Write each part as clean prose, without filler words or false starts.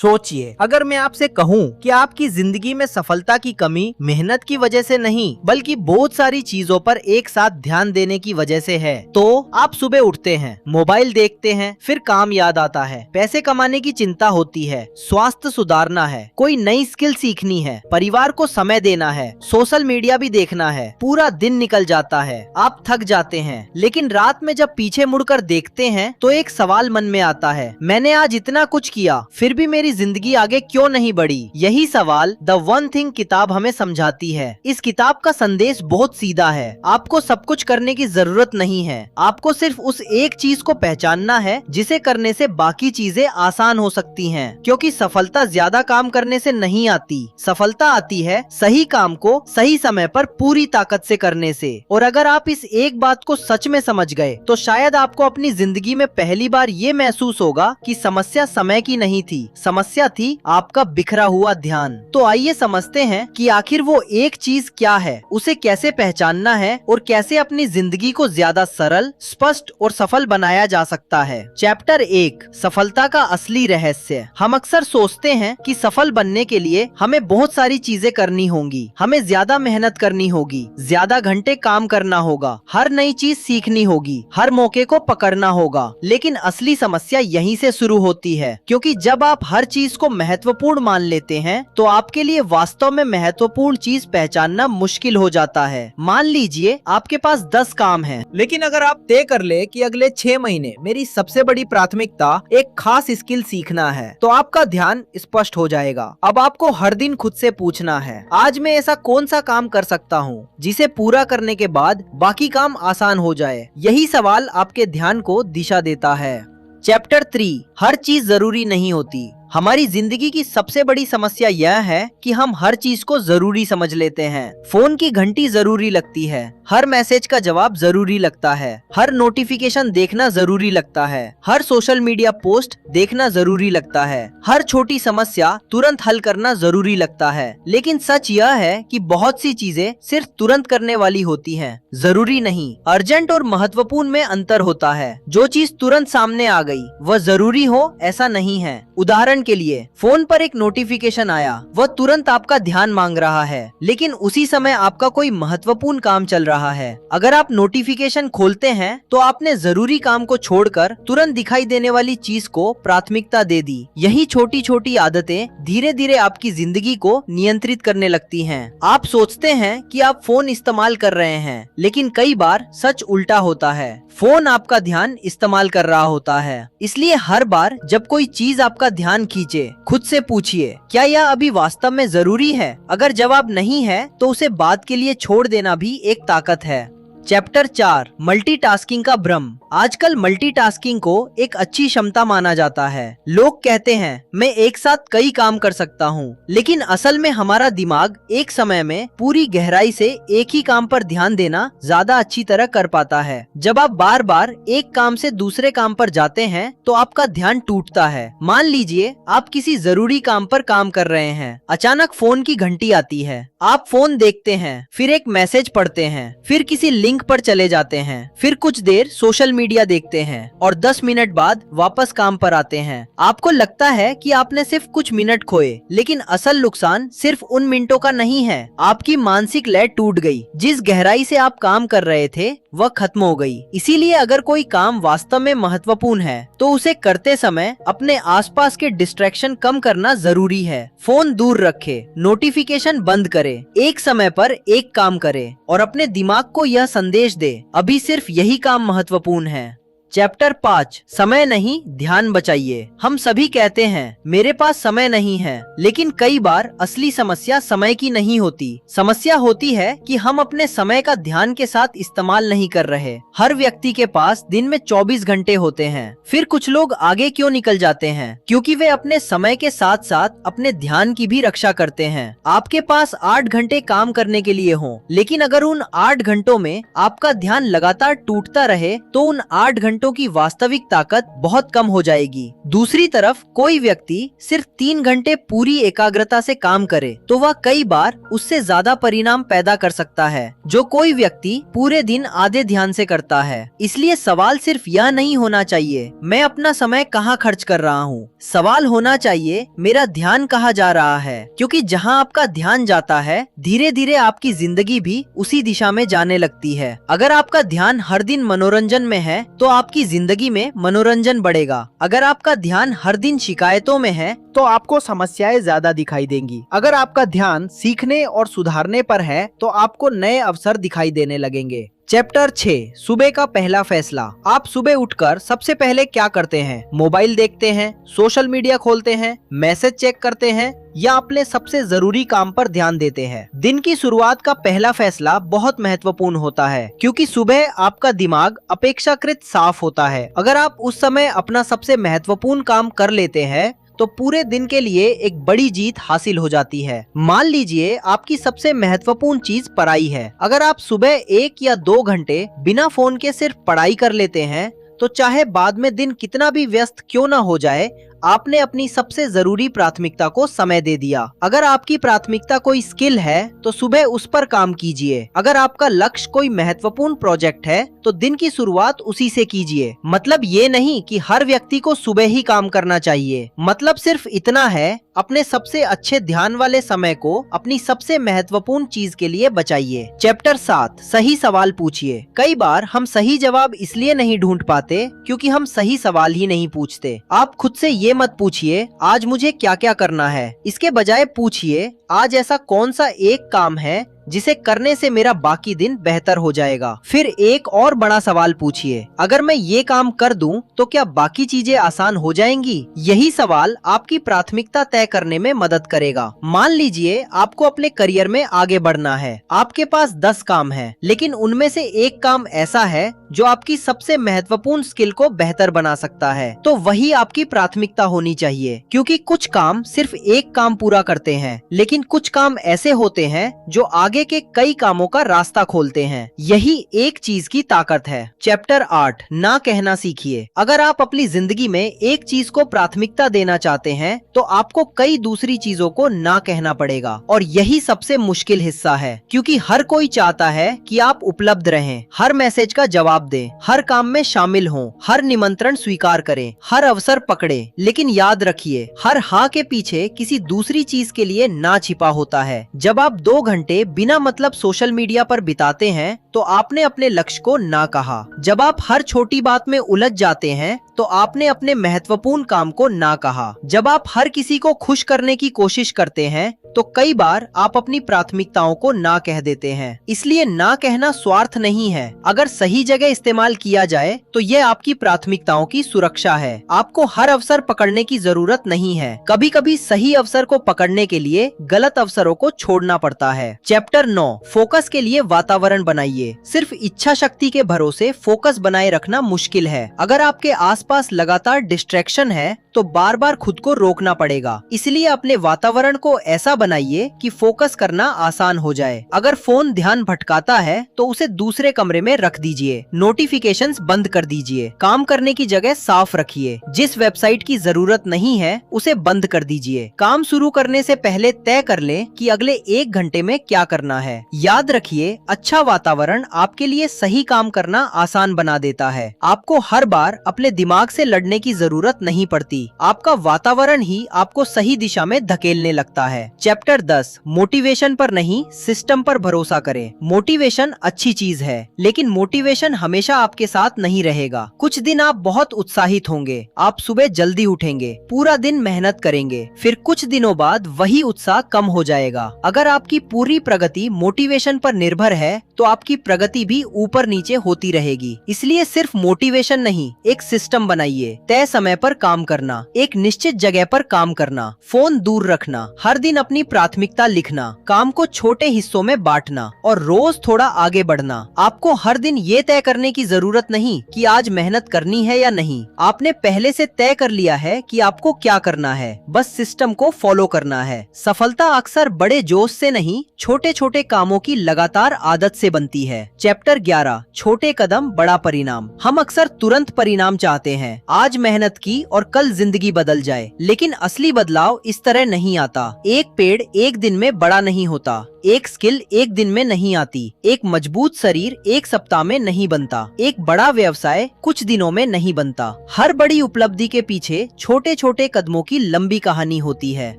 सोचिए, अगर मैं आपसे कहूं कि आपकी जिंदगी में सफलता की कमी मेहनत की वजह से नहीं बल्कि बहुत सारी चीजों पर एक साथ ध्यान देने की वजह से है, तो आप सुबह उठते हैं, मोबाइल देखते हैं, फिर काम याद आता है, पैसे कमाने की चिंता होती है, स्वास्थ्य सुधारना है, कोई नई स्किल सीखनी है, परिवार को समय देना है, सोशल मीडिया भी देखना है, पूरा दिन निकल जाता है, आप थक जाते हैं। लेकिन रात में जब पीछे मुड़कर देखते हैं तो एक सवाल मन में आता है, मैंने आज इतना कुछ किया फिर भी मेरी जिंदगी आगे क्यों नहीं बढ़ी? यही सवाल द वन थिंग किताब हमें समझाती है। इस किताब का संदेश बहुत सीधा है, आपको सब कुछ करने की जरूरत नहीं है, आपको सिर्फ उस एक चीज को पहचानना है जिसे करने से बाकी चीजें आसान हो सकती हैं। क्योंकि सफलता ज्यादा काम करने से नहीं आती, सफलता आती है सही काम को सही समय पर पूरी ताकत से करने से। और अगर आप इस एक बात को सच में समझ गए तो शायद आपको अपनी जिंदगी में पहली बार ये महसूस होगा कि समस्या समय की नहीं थी, समस्या थी आपका बिखरा हुआ ध्यान। तो आइए समझते हैं कि आखिर वो एक चीज क्या है, उसे कैसे पहचानना है और कैसे अपनी जिंदगी को ज्यादा सरल, स्पष्ट और सफल बनाया जा सकता है। चैप्टर 1, सफलता का असली रहस्य। हम अक्सर सोचते हैं कि सफल बनने के लिए हमें बहुत सारी चीजें करनी होंगी, हमें ज्यादा मेहनत करनी होगी, ज्यादा घंटे काम करना होगा, हर नई चीज सीखनी होगी, हर मौके को पकड़ना होगा। लेकिन असली समस्या यहीं से शुरू होती है, क्योंकि जब आप हर चीज को महत्वपूर्ण मान लेते हैं तो आपके लिए वास्तव में महत्वपूर्ण चीज पहचानना मुश्किल हो जाता है। मान लीजिए आपके पास 10 काम हैं, लेकिन अगर आप तय कर ले कि अगले 6 महीने मेरी सबसे बड़ी प्राथमिकता एक खास स्किल सीखना है, तो आपका ध्यान स्पष्ट हो जाएगा। अब आपको हर दिन खुद से पूछना है, आज मैं ऐसा कौन सा काम कर सकता हूँ जिसे पूरा करने के बाद बाकी काम आसान हो जाए। यही सवाल आपके ध्यान को दिशा देता है। चैप्टर 3, हर चीज जरूरी नहीं होती। हमारी जिंदगी की सबसे बड़ी समस्या यह है कि हम हर चीज को जरूरी समझ लेते हैं। फोन की घंटी जरूरी लगती है, हर मैसेज का जवाब जरूरी लगता है, हर नोटिफिकेशन देखना जरूरी लगता है, हर सोशल मीडिया पोस्ट देखना जरूरी लगता है, हर छोटी समस्या तुरंत हल करना जरूरी लगता है। लेकिन सच यह है कि बहुत सी चीजें सिर्फ तुरंत करने वाली होती हैं, जरूरी नहीं। अर्जेंट और महत्वपूर्ण में अंतर होता है। जो चीज तुरंत सामने आ गई वह जरूरी हो ऐसा नहीं है। उदाहरण के लिए, फोन पर एक नोटिफिकेशन आया, वह तुरंत आपका ध्यान मांग रहा है, लेकिन उसी समय आपका कोई महत्वपूर्ण काम चल रहा है। अगर आप नोटिफिकेशन खोलते हैं तो आपने जरूरी काम को छोड़कर तुरंत दिखाई देने वाली चीज को प्राथमिकता दे दी। यही छोटी छोटी आदतें धीरे धीरे आपकी जिंदगी को नियंत्रित करने लगती हैं। आप सोचते हैं कि आप फोन इस्तेमाल कर रहे हैं, लेकिन कई बार सच उल्टा होता है, फोन आपका ध्यान इस्तेमाल कर रहा होता है। इसलिए हर बार जब कोई चीज आपका ध्यान खींचे, खुद से पूछिए, क्या यह अभी वास्तव में जरूरी है? अगर जवाब नहीं है तो उसे बाद के लिए छोड़ देना भी एक ताकत है। चैप्टर 4, मल्टीटास्किंग का भ्रम। आजकल मल्टीटास्किंग को एक अच्छी क्षमता माना जाता है। लोग कहते हैं मैं एक साथ कई काम कर सकता हूँ, लेकिन असल में हमारा दिमाग एक समय में पूरी गहराई से एक ही काम पर ध्यान देना ज्यादा अच्छी तरह कर पाता है। जब आप बार बार एक काम से दूसरे काम पर जाते हैं तो आपका ध्यान टूटता है। मान लीजिए आप किसी जरूरी काम पर काम कर रहे हैं, अचानक फोन की घंटी आती है, आप फोन देखते हैं, फिर एक मैसेज पढ़ते हैं, फिर किसी लिंक पर चले जाते हैं, फिर कुछ देर सोशल मीडिया देखते हैं और 10 मिनट बाद वापस काम पर आते हैं। आपको लगता है कि आपने सिर्फ कुछ मिनट खोए, लेकिन असल नुकसान सिर्फ उन मिनटों का नहीं है, आपकी मानसिक लय टूट गई। जिस गहराई से आप काम कर रहे थे वह खत्म हो गई। इसीलिए अगर कोई काम वास्तव में महत्वपूर्ण है तो उसे करते समय अपने आसपास के डिस्ट्रैक्शन कम करना जरूरी है। फोन दूर रखे, नोटिफिकेशन बंद करे, एक समय पर एक काम करे और अपने दिमाग को यह संदेश दे, अभी सिर्फ यही काम महत्वपूर्ण है। चैप्टर 5, समय नहीं ध्यान बचाइए। हम सभी कहते हैं मेरे पास समय नहीं है, लेकिन कई बार असली समस्या समय की नहीं होती। समस्या होती है कि हम अपने समय का ध्यान के साथ इस्तेमाल नहीं कर रहे। हर व्यक्ति के पास दिन में 24 घंटे होते हैं, फिर कुछ लोग आगे क्यों निकल जाते हैं? क्योंकि वे अपने समय के साथ साथ अपने ध्यान की भी रक्षा करते हैं। आपके पास 8 घंटे काम करने के लिए हों, लेकिन अगर उन 8 घंटों में आपका ध्यान लगातार टूटता रहे तो उन 8 घंटे घंटों की वास्तविक ताकत बहुत कम हो जाएगी। दूसरी तरफ कोई व्यक्ति सिर्फ 3 घंटे पूरी एकाग्रता से काम करे तो वह कई बार उससे ज्यादा परिणाम पैदा कर सकता है जो कोई व्यक्ति पूरे दिन आधे ध्यान से करता है। इसलिए सवाल सिर्फ यह नहीं होना चाहिए मैं अपना समय कहाँ खर्च कर रहा हूँ, सवाल होना चाहिए मेरा ध्यान कहाँ जा रहा है, क्योंकि जहाँ आपका ध्यान जाता है धीरे धीरे आपकी जिंदगी भी उसी दिशा में जाने लगती है। अगर आपका ध्यान हर दिन मनोरंजन में है तो आपकी जिंदगी में मनोरंजन बढ़ेगा। अगर आपका ध्यान हर दिन शिकायतों में है तो आपको समस्याएं ज्यादा दिखाई देंगी। अगर आपका ध्यान सीखने और सुधारने पर है तो आपको नए अवसर दिखाई देने लगेंगे। चैप्टर 6 सुबह का पहला फैसला। आप सुबह उठकर सबसे पहले क्या करते हैं? मोबाइल देखते हैं, सोशल मीडिया खोलते हैं, मैसेज चेक करते हैं या अपने सबसे जरूरी काम पर ध्यान देते हैं? दिन की शुरुआत का पहला फैसला बहुत महत्वपूर्ण होता है क्योंकि सुबह आपका दिमाग अपेक्षाकृत साफ होता है। अगर आप उस समय अपना सबसे महत्वपूर्ण काम कर लेते हैं तो पूरे दिन के लिए एक बड़ी जीत हासिल हो जाती है। मान लीजिए आपकी सबसे महत्वपूर्ण चीज पढ़ाई है। अगर आप सुबह 1 या 2 घंटे बिना फोन के सिर्फ पढ़ाई कर लेते हैं तो चाहे बाद में दिन कितना भी व्यस्त क्यों ना हो जाए, आपने अपनी सबसे जरूरी प्राथमिकता को समय दे दिया। अगर आपकी प्राथमिकता कोई स्किल है तो सुबह उस पर काम कीजिए। अगर आपका लक्ष्य कोई महत्वपूर्ण प्रोजेक्ट है तो दिन की शुरुआत उसी से कीजिए। मतलब ये नहीं कि हर व्यक्ति को सुबह ही काम करना चाहिए, मतलब सिर्फ इतना है अपने सबसे अच्छे ध्यान वाले समय को अपनी सबसे महत्वपूर्ण चीज के लिए बचाइए। चैप्टर 7 सही सवाल पूछिए। कई बार हम सही जवाब इसलिए नहीं ढूंढ पाते क्योंकि हम सही सवाल ही नहीं पूछते। आप खुद से ये मत पूछिए आज मुझे क्या क्या करना है, इसके बजाय पूछिए आज ऐसा कौन सा एक काम है जिसे करने से मेरा बाकी दिन बेहतर हो जाएगा। फिर एक और बड़ा सवाल पूछिए, अगर मैं ये काम कर दूं तो क्या बाकी चीजें आसान हो जाएंगी? यही सवाल आपकी प्राथमिकता तय करने में मदद करेगा। मान लीजिए आपको अपने करियर में आगे बढ़ना है। आपके पास 10 काम है लेकिन उनमें से एक काम ऐसा है जो आपकी सबसे महत्वपूर्ण स्किल को बेहतर बना सकता है, तो वही आपकी प्राथमिकता होनी चाहिए। क्योंकि कुछ काम सिर्फ एक काम पूरा करते हैं लेकिन कुछ काम ऐसे होते हैं जो आगे के कई कामों का रास्ता खोलते हैं। यही एक चीज की ताकत है। चैप्टर 8 ना कहना सीखिए। अगर आप अपनी जिंदगी में एक चीज को प्राथमिकता देना चाहते हैं तो आपको कई दूसरी चीजों को ना कहना पड़ेगा और यही सबसे मुश्किल हिस्सा है क्योंकि हर कोई चाहता है कि आप उपलब्ध रहें, हर मैसेज का जवाब दें, हर काम में शामिल हों, हर निमंत्रण स्वीकार करें, हर अवसर पकड़े। लेकिन याद रखिए हर हाँ के पीछे किसी दूसरी चीज के लिए ना छिपा होता है। जब आप 2 घंटे बिना मतलब सोशल मीडिया पर बिताते हैं तो आपने अपने लक्ष्य को ना कहा। जब आप हर छोटी बात में उलझ जाते हैं तो आपने अपने महत्वपूर्ण काम को ना कहा। जब आप हर किसी को खुश करने की कोशिश करते हैं तो कई बार आप अपनी प्राथमिकताओं को ना कह देते हैं। इसलिए ना कहना स्वार्थ नहीं है, अगर सही जगह इस्तेमाल किया जाए तो यह आपकी प्राथमिकताओं की सुरक्षा है। आपको हर अवसर पकड़ने की जरूरत नहीं है, कभी कभी सही अवसर को पकड़ने के लिए गलत अवसरों को छोड़ना पड़ता है। चैप्टर 9 फोकस के लिए वातावरण बनाइए। सिर्फ इच्छा शक्ति के भरोसे फोकस बनाए रखना मुश्किल है। अगर आपके आसपास लगातार डिस्ट्रैक्शन है तो बार बार खुद को रोकना पड़ेगा। इसलिए अपने वातावरण को ऐसा बनाइए कि फोकस करना आसान हो जाए। अगर फोन ध्यान भटकाता है तो उसे दूसरे कमरे में रख दीजिए, नोटिफिकेशंस बंद कर दीजिए, काम करने की जगह साफ रखिए, जिस वेबसाइट की जरूरत नहीं है उसे बंद कर दीजिए। काम शुरू करने से पहले तय कर लें कि अगले 1 घंटे में क्या करना है। याद रखिए अच्छा वातावरण आपके लिए सही काम करना आसान बना देता है। आपको हर बार अपने दिमाग से लड़ने की जरूरत नहीं पड़ती, आपका वातावरण ही आपको सही दिशा में धकेलने लगता है। चैप्टर 10 मोटिवेशन पर नहीं सिस्टम पर भरोसा करें। मोटिवेशन अच्छी चीज है लेकिन मोटिवेशन हमेशा आपके साथ नहीं रहेगा। कुछ दिन आप बहुत उत्साहित होंगे, आप सुबह जल्दी उठेंगे, पूरा दिन मेहनत करेंगे, फिर कुछ दिनों बाद वही उत्साह कम हो जाएगा। अगर आपकी पूरी प्रगति मोटिवेशन पर निर्भर है तो आपकी प्रगति भी ऊपर नीचे होती रहेगी। इसलिए सिर्फ मोटिवेशन नहीं एक सिस्टम सिस्टम बनाइए। तय समय पर काम करना, एक निश्चित जगह पर काम करना, फोन दूर रखना, हर दिन अपनी प्राथमिकता लिखना, काम को छोटे हिस्सों में बांटना और रोज थोड़ा आगे बढ़ना। आपको हर दिन ये तय करने की जरूरत नहीं कि आज मेहनत करनी है या नहीं। आपने पहले से तय कर लिया है कि आपको क्या करना है, बस सिस्टम को फॉलो करना है। सफलता अक्सर बड़े जोश से नहीं, छोटे छोटे कामों की लगातार आदत से बनती है। चैप्टर 11, छोटे कदम बड़ा परिणाम। हम अक्सर तुरंत परिणाम चाहते हैं, आज मेहनत की और कल जिंदगी बदल जाए, लेकिन असली बदलाव इस तरह नहीं आता। एक पेड़ एक दिन में बड़ा नहीं होता, एक स्किल एक दिन में नहीं आती, एक मजबूत शरीर एक सप्ताह में नहीं बनता, एक बड़ा व्यवसाय कुछ दिनों में नहीं बनता। हर बड़ी उपलब्धि के पीछे छोटे छोटे कदमों की लंबी कहानी होती है।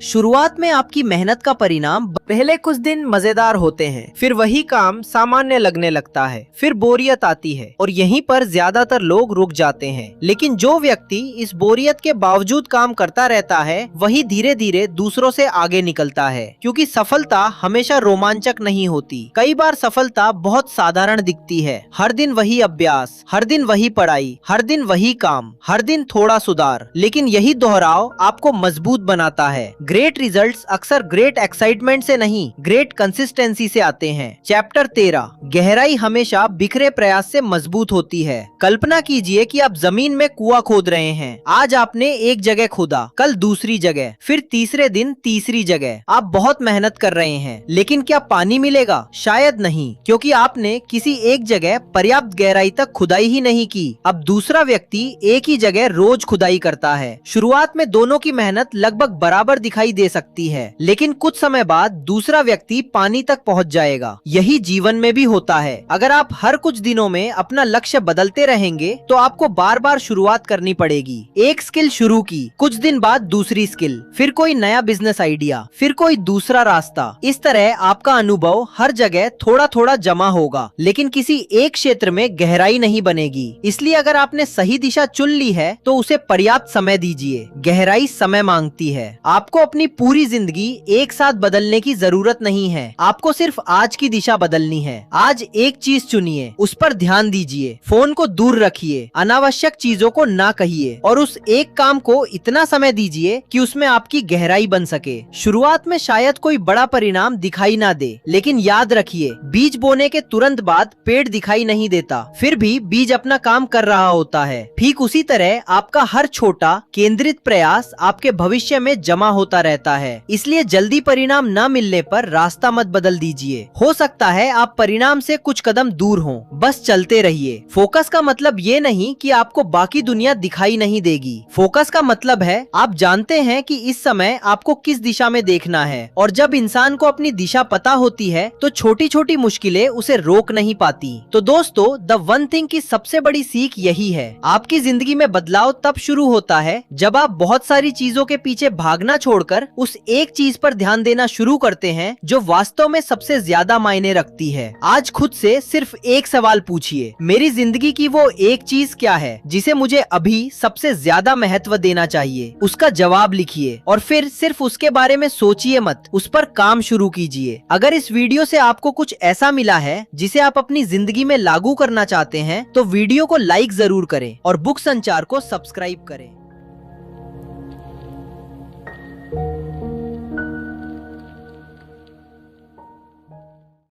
शुरुआत में आपकी मेहनत का परिणाम पहले कुछ दिन मजेदार होते हैं, फिर वही काम सामान्य लगने लगता है, फिर बोरियत आती है और यहीं पर ज्यादातर लोग रुक जाते हैं। लेकिन जो व्यक्ति इस बोरियत के बावजूद काम करता रहता है, वही धीरे धीरे दूसरों से आगे निकलता है। क्योंकि सफलता हमेशा रोमांचक नहीं होती। कई बार सफलता बहुत साधारण दिखती है। हर दिन वही अभ्यास, हर दिन वही पढ़ाई, हर दिन वही काम, हर दिन थोड़ा सुधार। लेकिन यही दोहराव आपको मजबूत बनाता है। ग्रेट रिजल्ट्स अक्सर ग्रेट एक्साइटमेंट से नहीं, ग्रेट कंसिस्टेंसी से आते हैं। चैप्टर 13, गहराई हमेशा बिखरे प्रयास से मजबूत होती है। कल्पना कीजिए कि आप जमीन में कुआं खोद रहे हैं। आज आपने एक जगह खोदा, कल दूसरी जगह, फिर तीसरे दिन तीसरी जगह। आप बहुत मेहनत कर रहे हैं, लेकिन क्या पानी मिलेगा? शायद नहीं, क्योंकि आपने किसी एक जगह पर्याप्त गहराई तक खुदाई ही नहीं की। अब दूसरा व्यक्ति एक ही जगह रोज खुदाई करता है। शुरुआत में दोनों की मेहनत लगभग बराबर दिखाई दे सकती है, लेकिन कुछ समय बाद दूसरा व्यक्ति पानी तक पहुंच जाएगा। यही जीवन में भी होता है। अगर आप हर कुछ दिनों में अपना लक्ष्य बदलते रहेंगे तो आपको बार बार शुरुआत करनी पड़ेगी। एक स्किल शुरू की, कुछ दिन बाद दूसरी स्किल, फिर कोई नया बिजनेस आइडिया, फिर कोई दूसरा रास्ता। इस तरह आपका अनुभव हर जगह थोड़ा थोड़ा जमा होगा, लेकिन किसी एक क्षेत्र में गहराई नहीं बनेगी। इसलिए अगर आपने सही दिशा चुन ली है तो उसे पर्याप्त समय दीजिए। गहराई समय मांगती है। आपको अपनी पूरी जिंदगी एक साथ बदलने की जरूरत नहीं है। आपको सिर्फ आज की दिशा बदलनी है। आज एक चीज चुनिए, उस पर ध्यान दीजिए, फोन को दूर रखिए, अनावश्यक चीजों को ना कहिए और उस एक काम को इतना समय दीजिए कि उसमें आपकी गहराई बन सके। शुरुआत में शायद कोई बड़ा परिणाम दिखाई ना दे, लेकिन याद रखिए, बीज बोने के तुरंत बाद पेड़ दिखाई नहीं देता, फिर भी बीज अपना काम कर रहा होता है। ठीक उसी तरह आपका हर छोटा केंद्रित प्रयास आपके भविष्य में जमा होता रहता है। इसलिए जल्दी परिणाम न मिलने पर रास्ता मत बदल दीजिए। हो सकता है आप परिणाम से कुछ कदम दूर हों, बस चलते रहिए। फोकस का मतलब ये नहीं कि आपको बाकी दुनिया दिखाई नहीं देगी। फोकस का मतलब है आप जानते हैं कि इस समय आपको किस दिशा में देखना है, और जब इंसान को अपनी दिशा पता होती है तो छोटी छोटी मुश्किलें उसे रोक नहीं पाती। तो दोस्तों, द वन थिंग की सबसे बड़ी सीख यही है, आपकी जिंदगी में बदलाव तब शुरू होता है जब आप बहुत सारी चीजों के पीछे भागना छोड़कर उस एक चीज पर ध्यान देना शुरू करते हैं जो वास्तव में सबसे ज्यादा मायने रखती है। आज खुद से सिर्फ एक सवाल पूछिए, मेरी जिंदगी की वो एक चीज क्या है जिसे मुझे अभी सबसे ज्यादा महत्व देना चाहिए? उसका जवाब लिखिए और फिर सिर्फ उसके बारे में सोचिए मत, उस पर काम शुरू कीजिए। अगर इस वीडियो से आपको कुछ ऐसा मिला है जिसे आप अपनी जिंदगी में लागू करना चाहते हैं तो वीडियो को लाइक जरूर करें और बुक संचार को सब्सक्राइब करें।